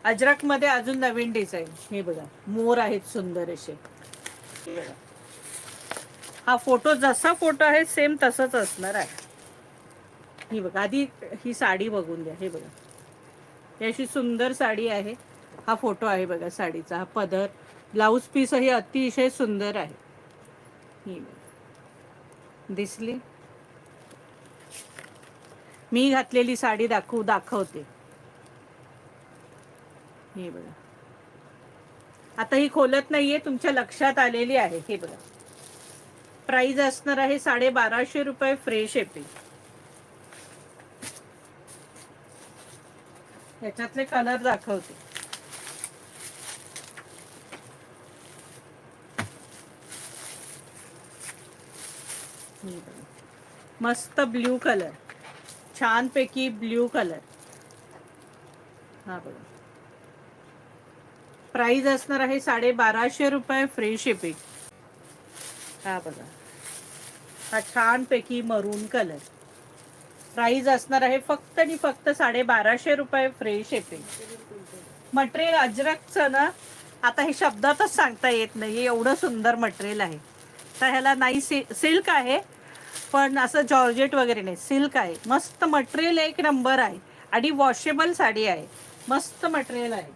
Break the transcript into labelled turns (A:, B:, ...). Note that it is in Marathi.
A: अजरक मध्ये अजून नवीन डिझाईन. हे बघा, मोर आहेत सुंदर असे. हा फोटो जसा फोटो आहे सेम तसंच असणार आहे. ही बघा, आधी ही साडी बघून घ्या. हे बघा, ही अशी सुंदर साडी आहे. हा फोटो आहे बघा साडीचा. हा पदर, ब्लाऊज पीस ही अतिशय सुंदर आहे. ही दिसली. मी घातलेली साडी दाखवते. हे बघा, आता ही खोलत नाहीये, तुमच्या लक्षात आलेली आहे. हे बघा, प्राइस असणार आहे 1250 रुपये, फ्री शिपिंग. ह्याच्यातले कलर दाखवते. मस्त ब्ल्यू कलर, छान पैकी ब्ल्यू कलर. हा बघा, प्राइस असणार आहे 1250 रुपये, फ्री शिपिंग. हा बघा, हा छान पैकी मरून कलर. प्राइस असणार आहे फक्त आणि फक्त 1250 रुपये, फ्री शिपिंग. मटेरियल अजरकचं ना, आता हे शब्दातच सांगता येत नाही, एवढं सुंदर मटेरियल आहे. तर ह्याला नाही सिल्क आहे, पण असं जॉर्जेट वगैरे नाही, सिल्क आहे. मस्त मटेरियल, एक नंबर आहे. आणि वॉशेबल साडी आहे. मस्त मटेरियल आहे.